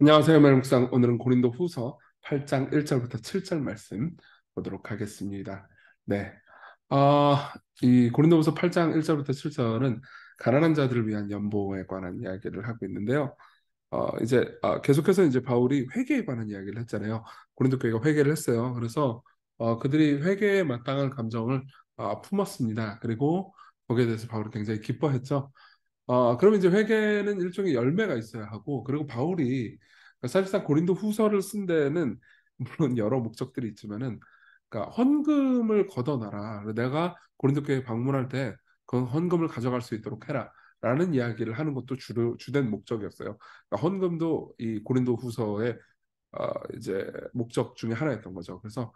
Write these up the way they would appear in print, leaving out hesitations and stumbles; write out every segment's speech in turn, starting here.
안녕하세요, 멜묵상. 오늘은 고린도 후서 8장 1절부터 7절 말씀 보도록 하겠습니다. 네. 이 고린도후서 8장 1절부터 7절은 가난한 자들을 위한 연보에 관한 이야기를 하고 있는데요. 계속해서 이제 바울이 회개에 관한 이야기를 했잖아요. 고린도 교회가 회개를 했어요. 그래서 그들이 회개에 마땅한 감정을 품었습니다. 그리고 거기에 대해서 바울이 굉장히 기뻐했죠. 그러면 이제 회개는 일종의 열매가 있어야 하고, 그리고 바울이 사실상 고린도 후서를 쓴 데는 물론 여러 목적들이 있지만은, 그러니까 헌금을 걷어놔라. 내가 고린도 교회 방문할 때 그 헌금을 가져갈 수 있도록 해라. 라는 이야기를 하는 것도 주된 목적이었어요. 그러니까 헌금도 이 고린도 후서의 이제 목적 중에 하나였던 거죠. 그래서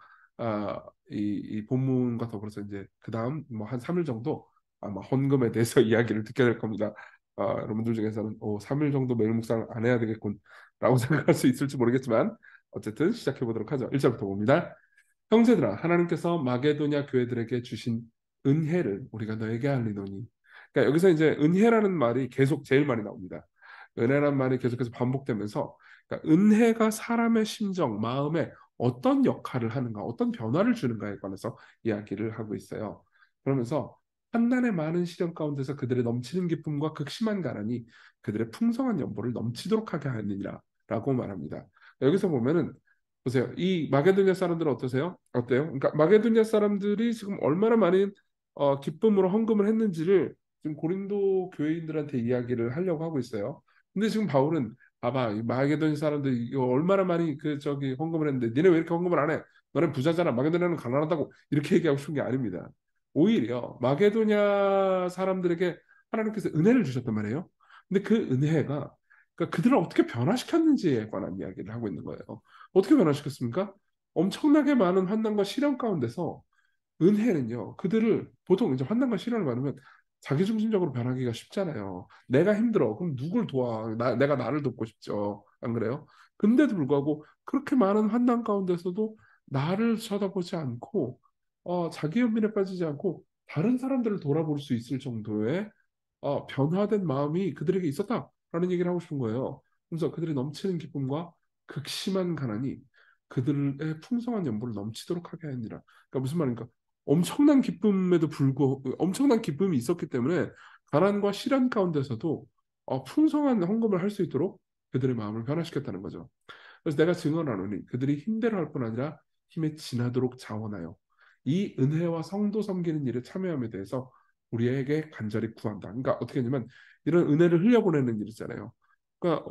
이 본문과 더불어서 이제 그 다음 뭐 한 3일 정도 아마 헌금에 대해서 이야기를 듣게 될 겁니다. 여러분들 중에서는 3일 정도 매일 묵상 안 해야 되겠군 라고 생각할 수 있을지 모르겠지만 어쨌든 시작해 보도록 하죠. 1절부터 봅니다. 형제들아, 하나님께서 마게도냐 교회들에게 주신 은혜를 우리가 너에게 알리노니. 그러니까 여기서 이제 은혜라는 말이 계속 제일 많이 나옵니다. 은혜라는 말이 계속해서 반복되면서, 그러니까 은혜가 사람의 심정, 마음에 어떤 역할을 하는가, 어떤 변화를 주는가에 관해서 이야기를 하고 있어요. 그러면서 한난의 많은 시련 가운데서 그들의 넘치는 기쁨과 극심한 가난이 그들의 풍성한 연보를 넘치도록 하게 하느니라라고 말합니다. 여기서 보면은 보세요. 이 마게도냐 사람들은 어떠세요? 어때요? 그러니까 마게도냐 사람들이 지금 얼마나 많은 기쁨으로 헌금을 했는지를 지금 고린도 교회인들한테 이야기를 하려고 하고 있어요. 근데 지금 바울은 봐봐, 이 마게도냐 사람들 이거 얼마나 많이 그 저기 헌금을 했는데 니네 왜 이렇게 헌금을 안 해? 너네 부자잖아. 마게도냐는 가난하다고 이렇게 얘기하고 싶은 게 아닙니다. 오히려 마게도냐 사람들에게 하나님께서 은혜를 주셨단 말이에요. 근데 그 은혜가 그러니까 그들을 어떻게 변화시켰는지에 관한 이야기를 하고 있는 거예요. 어떻게 변화시켰습니까? 엄청나게 많은 환난과 시련 가운데서 은혜는요, 그들을 보통 이제 환난과 시련을 받으면 자기중심적으로 변하기가 쉽잖아요. 내가 힘들어. 그럼 누굴 도와? 내가 나를 돕고 싶죠. 안 그래요? 근데도 불구하고 그렇게 많은 환난 가운데서도 나를 쳐다보지 않고, 자기 연민에 빠지지 않고 다른 사람들을 돌아볼 수 있을 정도의 변화된 마음이 그들에게 있었다라는 얘기를 하고 싶은 거예요. 그래서 그들의 넘치는 기쁨과 극심한 가난이 그들의 풍성한 연보를 넘치도록 하게 하니라. 그러니까 무슨 말입니까? 엄청난 기쁨에도 불구하고 엄청난 기쁨이 있었기 때문에 가난과 시련 가운데서도 풍성한 헌금을 할 수 있도록 그들의 마음을 변화시켰다는 거죠. 그래서 내가 증언하노니 그들이 힘대로 할 뿐 아니라 힘에 지나도록 자원하여 이 은혜와 성도 섬기는 일에 참여함에 대해서 우리에게 간절히 구한다. 그러니까 어떻게 했냐면 이런 은혜를 흘려보내는 일 있잖아요. 그러니까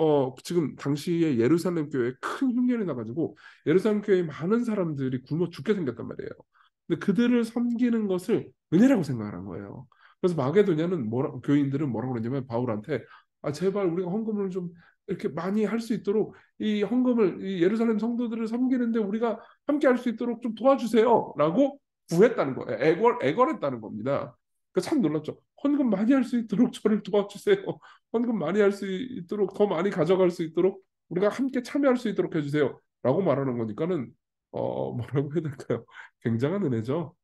지금 당시에 예루살렘 교회에 큰 흉년이 나가지고 예루살렘 교회에 많은 사람들이 굶어 죽게 생겼단 말이에요. 근데 그들을 섬기는 것을 은혜라고 생각하는 거예요. 그래서 마게도냐는 교인들은 뭐라고 그러냐면 바울한테 제발 우리가 헌금을 좀 이렇게 많이 할 수 있도록 이 헌금을 이 예루살렘 성도들을 섬기는데 우리가 함께 할 수 있도록 좀 도와주세요라고 구했다는 거예요. 애걸했다는 겁니다. 참 놀랍죠. 헌금 많이 할 수 있도록 저를 도와주세요. 헌금 많이 할 수 있도록 더 많이 가져갈 수 있도록 우리가 함께 참여할 수 있도록 해주세요라고 말하는 거니까는 뭐라고 해야 될까요? 굉장한 은혜죠.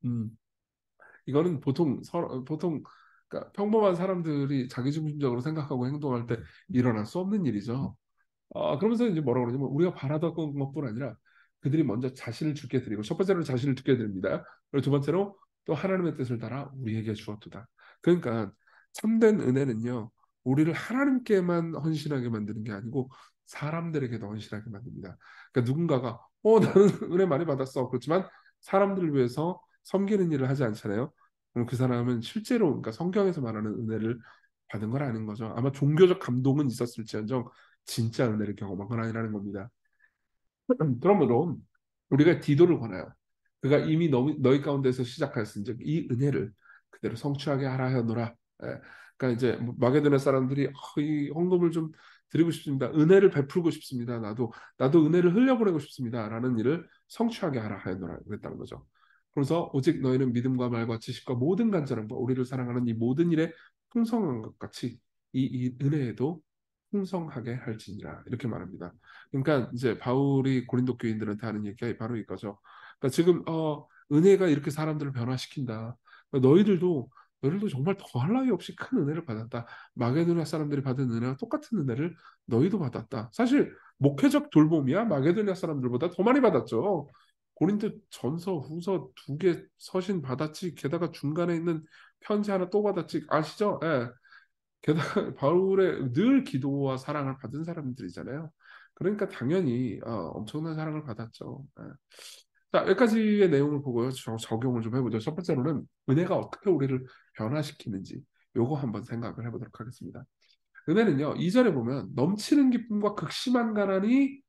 이거는 보통 그러니까 평범한 사람들이 자기중심적으로 생각하고 행동할 때 일어날 수 없는 일이죠. 그러면서 이제 뭐라고 그러냐면 우리가 바라던 것뿐 아니라 그들이 먼저 자신을 주게 드리고 첫 번째로 자신을 주게 드립니다. 그리고 두 번째로 또 하나님의 뜻을 따라 우리에게 주었도다. 그러니까 참된 은혜는요, 우리를 하나님께만 헌신하게 만드는 게 아니고 사람들에게도 헌신하게 만듭니다. 그러니까 누군가가 나는 은혜 많이 받았어. 그렇지만 사람들을 위해서 섬기는 일을 하지 않잖아요. 그럼 그 사람은 실제로 그러니까 성경에서 말하는 은혜를 받은 건 아닌 거죠. 아마 종교적 감동은 있었을지언정 진짜 은혜를 경험한 건 아니라는 겁니다. 그러므로 우리가 디도를 권하여 그가 이미 너희 가운데서 시작하였은즉 이 은혜를 그대로 성취하게 하라 하노라. 예. 그러니까 이제 마게도나 사람들이 이 헌금을 좀 드리고 싶습니다. 은혜를 베풀고 싶습니다. 나도 은혜를 흘려보내고 싶습니다라는 일을 성취하게 하라 하노라 그랬다는 거죠. 그래서 오직 너희는 믿음과 말과 지식과 모든 간절함과 우리를 사랑하는 이 모든 일에 풍성한 것 같이 이 은혜에도 풍성하게 할지니라 이렇게 말합니다. 그러니까 이제 바울이 고린도 교인들한테 하는 얘기가 바로 이거죠. 그러니까 지금 은혜가 이렇게 사람들을 변화시킨다. 그러니까 너희들도 너희들도 정말 더할 나위 없이 큰 은혜를 받았다. 마게도냐 사람들이 받은 은혜와 똑같은 은혜를 너희도 받았다. 사실 목회적 돌봄이야 마게도냐 사람들보다 더 많이 받았죠. 고린도 전서 후서 두 개 서신 받았지. 게다가 중간에 있는 편지 하나 또 받았지. 아시죠? 예. 게다가 바울의 늘 기도와 사랑을 받은 사람들이잖아요. 그러니까 당연히 엄청난 사랑을 받았죠. 예. 자, 여기까지의 내용을 보고요. 적용을 좀 해보죠. 첫 번째로는 은혜가 어떻게 우리를 변화시키는지 요거 한번 생각을 해보도록 하겠습니다. 은혜는요, 2절에 보면 넘치는 기쁨과 극심한 가난이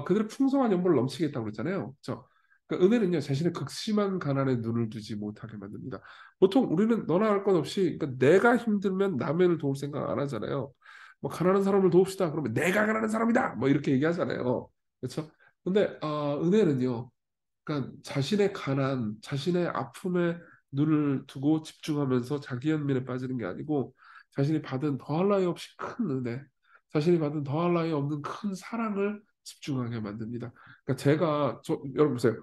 그들의 풍성한 연보를 넘치게 했다고 그랬잖아요. 그렇죠? 그러니까 은혜는요, 자신의 극심한 가난에 눈을 두지 못하게 만듭니다. 보통 우리는 너나 할 것 없이 그러니까 내가 힘들면 남을 도울 생각 안 하잖아요. 뭐 가난한 사람을 도웁시다. 그러면 내가 가난한 사람이다. 뭐 이렇게 얘기하잖아요. 그렇죠? 근데 은혜는요. 그러니까 자신의 가난, 자신의 아픔에 눈을 두고 집중하면서 자기 연민에 빠지는 게 아니고 자신이 받은 더할 나위 없이 큰 은혜, 자신이 받은 더할 나위 없는 큰 사랑을 집중하게 만듭니다. 그러니까 여러분 보세요.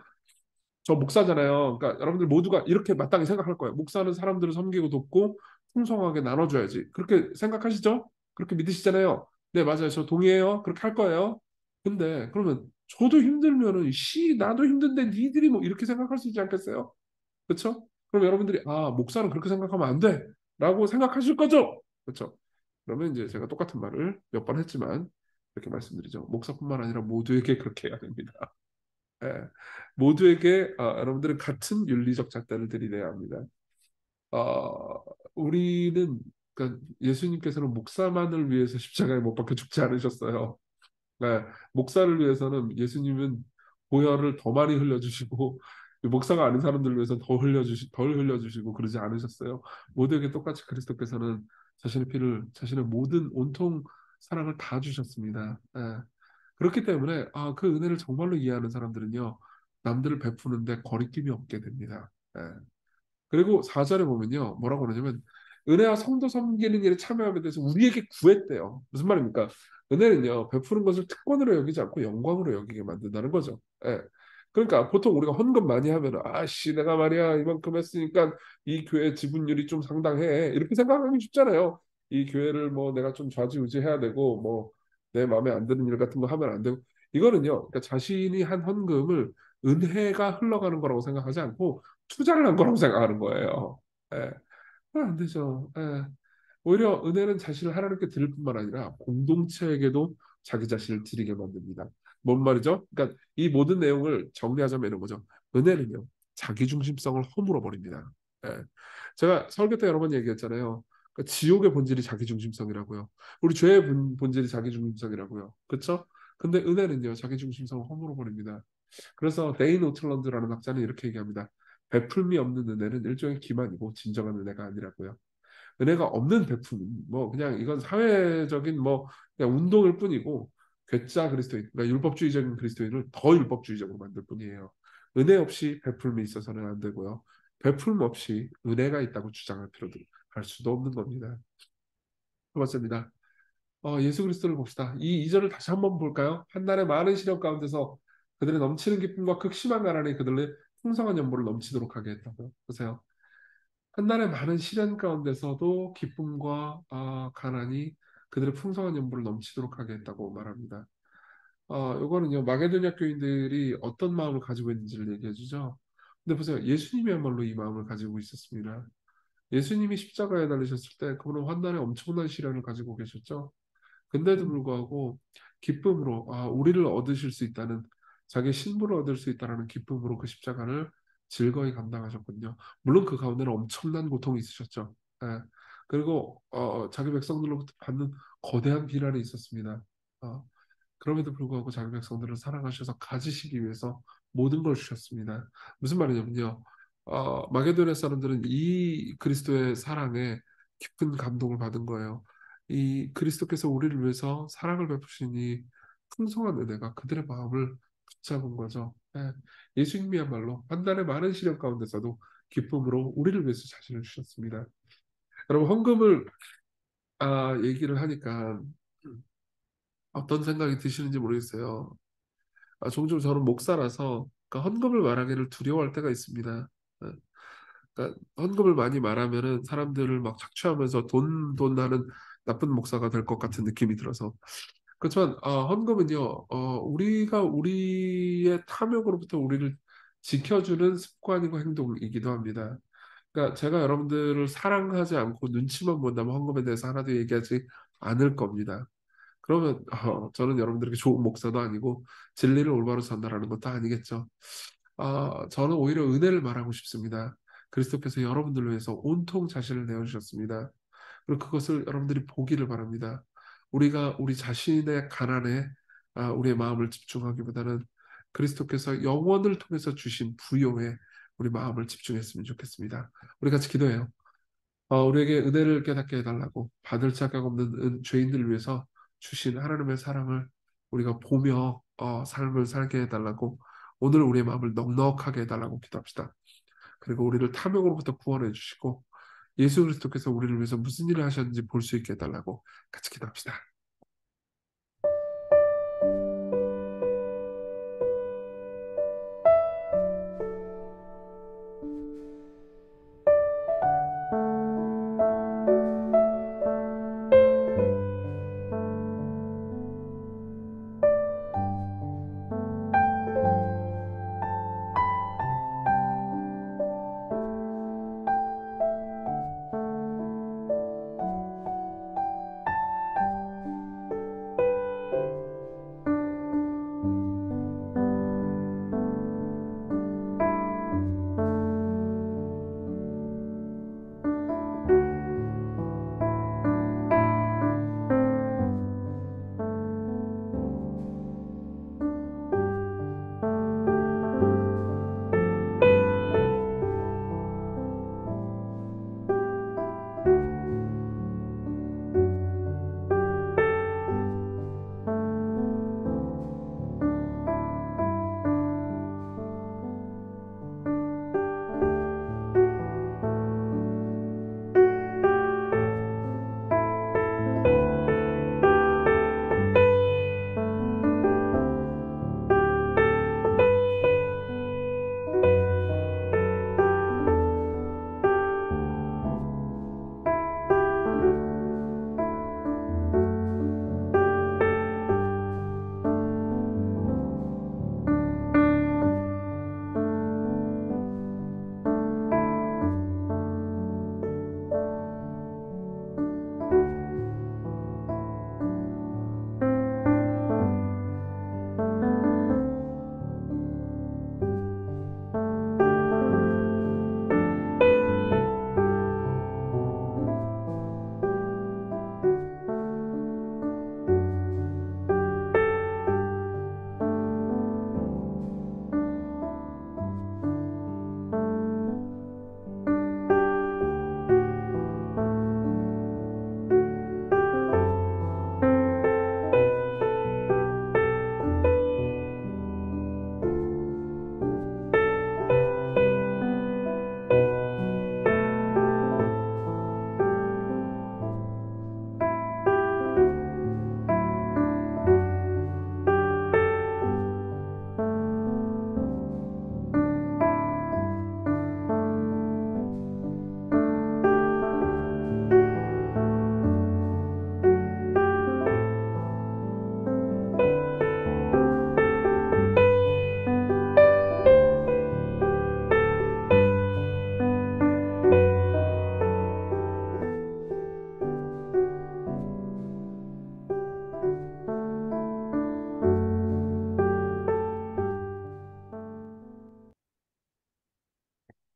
저 목사잖아요. 그러니까 여러분들 모두가 이렇게 마땅히 생각할 거예요. 목사는 사람들을 섬기고 돕고 풍성하게 나눠줘야지. 그렇게 생각하시죠? 그렇게 믿으시잖아요. 네, 맞아요. 저 동의해요. 그렇게 할 거예요. 근데 그러면 저도 힘들면은 나도 힘든데 니들이 뭐 이렇게 생각할 수 있지 않겠어요? 그렇죠? 그럼 여러분들이 목사는 그렇게 생각하면 안 돼라고 생각하실 거죠? 그렇죠? 그러면 이제 제가 똑같은 말을 몇 번 했지만 이렇게 말씀드리죠. 목사뿐만 아니라 모두에게 그렇게 해야 됩니다. 예. 모두에게 여러분들은 같은 윤리적 잣대를 들이대야 합니다. 우리는 그러니까 예수님께서는 목사만을 위해서 십자가에 못 박혀 죽지 않으셨어요. 네, 목사를 위해서는 예수님은 보혈을 더 많이 흘려주시고 목사가 아닌 사람들을 위해서 덜 흘려주시고 그러지 않으셨어요. 모두에게 똑같이 그리스도께서는 자신의 피를 자신의 모든 온통 사랑을 다 주셨습니다. 예. 그렇기 때문에 그 은혜를 정말로 이해하는 사람들은요 남들을 베푸는데 거리낌이 없게 됩니다. 예. 그리고 4절에 보면요. 뭐라고 그러냐면 은혜와 성도 섬기는 일에 참여함에 대해서 우리에게 구했대요. 무슨 말입니까? 은혜는요. 베푸는 것을 특권으로 여기지 않고 영광으로 여기게 만든다는 거죠. 예. 그러니까 보통 우리가 헌금 많이 하면 아씨 내가 말이야 이만큼 했으니까 이 교회 지분율이 좀 상당해 이렇게 생각하기 쉽잖아요. 이 교회를 뭐 내가 좀 좌지우지해야 되고 뭐 내 마음에 안 드는 일 같은 거 하면 안 되고 이거는요. 그러니까 자신이 한 헌금을 은혜가 흘러가는 거라고 생각하지 않고 투자를 한 거라고 생각하는 거예요. 예. 그건 안 되죠. 예. 오히려 은혜는 자신을 하나님께 드릴 뿐만 아니라 공동체에게도 자기 자신을 드리게 만듭니다. 뭔 말이죠? 그러니까 이 모든 내용을 정리하자면 이런 거죠. 은혜는요, 자기중심성을 허물어 버립니다. 예. 제가 설교 때 여러 번 얘기했잖아요. 그러니까 지옥의 본질이 자기중심성이라고요. 우리 죄의 본질이 자기중심성이라고요. 그렇죠? 근데 은혜는요, 자기중심성을 허물어 버립니다. 그래서 데인 오틀런드라는 학자는 이렇게 얘기합니다. 베풀미 없는 은혜는 일종의 기만이고 진정한 은혜가 아니라고요. 은혜가 없는 베품은 뭐 그냥 이건 사회적인 뭐 그냥 운동일 뿐이고 괴짜 그리스도인, 그러니까 율법주의적인 그리스도인을 더 율법주의적으로 만들 뿐이에요. 은혜 없이 베풀미 있어서는 안 되고요. 베풀m 없이 은혜가 있다고 주장할 필요도 할 수도 없는 겁니다. 두 번째입니다. 예수 그리스도를 봅시다. 이 2절을 다시 한번 볼까요? 한날의 많은 시련 가운데서 그들의 넘치는 기쁨과 극심한 가난이 그들의 풍성한 연보를 넘치도록 하게 했다고요. 보세요. 한날의 많은 시련 가운데서도 기쁨과 가난이 그들의 풍성한 연보를 넘치도록 하게 했다고 말합니다. 요거는요, 마게도냐 교인들이 어떤 마음을 가지고 있는지를 얘기해 주죠. 근데 보세요. 예수님이야말로 이 마음을 가지고 있었습니다. 예수님이 십자가에 달리셨을 때 그분은 환난의 엄청난 시련을 가지고 계셨죠. 근데도 불구하고 기쁨으로 우리를 얻으실 수 있다는 자기 신분을 얻을 수 있다는 기쁨으로 그 십자가를 즐거이 감당하셨거든요. 물론 그 가운데는 엄청난 고통이 있으셨죠. 예. 그리고 자기 백성들로부터 받는 거대한 비난이 있었습니다. 어, 그럼에도 불구하고 자기 백성들을 사랑하셔서 가지시기 위해서 모든 걸 주셨습니다. 무슨 말이냐면요. 마게도냐 사람들은 이 그리스도의 사랑에 깊은 감동을 받은 거예요. 이 그리스도께서 우리를 위해서 사랑을 베푸시니 풍성한 은혜가 그들의 마음을 붙잡은 거죠. 예. 예수님이야말로 한날의 많은 시련 가운데서도 기쁨으로 우리를 위해서 자신을 주셨습니다. 여러분 헌금을 얘기를 하니까 어떤 생각이 드시는지 모르겠어요. 종종 저는 목사라서 그 헌금을 말하기를 두려워할 때가 있습니다. 예. 그러니까 헌금을 많이 말하면은 사람들을 막 착취하면서 돈 하는 나쁜 목사가 될 것 같은 느낌이 들어서. 그렇지만 헌금은요, 우리가 우리의 탐욕으로부터 우리를 지켜주는 습관이고 행동이기도 합니다. 그러니까 제가 여러분들을 사랑하지 않고 눈치만 본다면 헌금에 대해서 하나도 얘기하지 않을 겁니다. 그러면 저는 여러분들에게 좋은 목사도 아니고 진리를 올바로 전달하는 것도 아니겠죠. 저는 오히려 은혜를 말하고 싶습니다. 그리스도께서 여러분들을 위해서 온통 자신을 내어주셨습니다. 그리고 그것을 여러분들이 보기를 바랍니다. 우리가 우리 자신의 가난에 우리의 마음을 집중하기보다는 그리스도께서 영원을 통해서 주신 부요에 우리 마음을 집중했으면 좋겠습니다. 우리 같이 기도해요. 우리에게 은혜를 깨닫게 해달라고 받을 자격 없는 죄인들을 위해서 주신 하나님의 사랑을 우리가 보며 삶을 살게 해달라고 오늘 우리의 마음을 넉넉하게 해달라고 기도합시다. 그리고 우리를 탐욕으로부터 구원해 주시고 예수 그리스도께서 우리를 위해서 무슨 일을 하셨는지 볼 수 있게 해달라고 같이 기도합시다.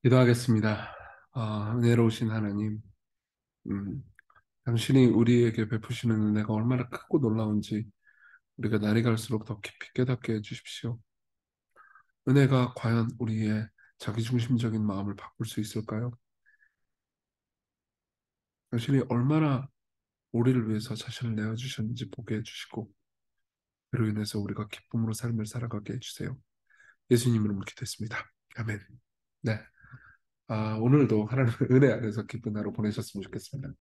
기도하겠습니다. 은혜로우신 하나님, 음, 당신이 우리에게 베푸시는 은혜가 얼마나 크고 놀라운지 우리가 날이 갈수록 더 깊이 깨닫게 해주십시오. 은혜가 과연 우리의 자기중심적인 마음을 바꿀 수 있을까요? 당신이 얼마나 우리를 위해서 자신을 내어주셨는지 보게 해주시고 그로 인해서 우리가 기쁨으로 삶을 살아가게 해주세요. 예수님 이름으로 기도했습니다. 아멘. 네. 오늘도 하나님의 은혜 안에서 기쁜 하루 보내셨으면 좋겠습니다.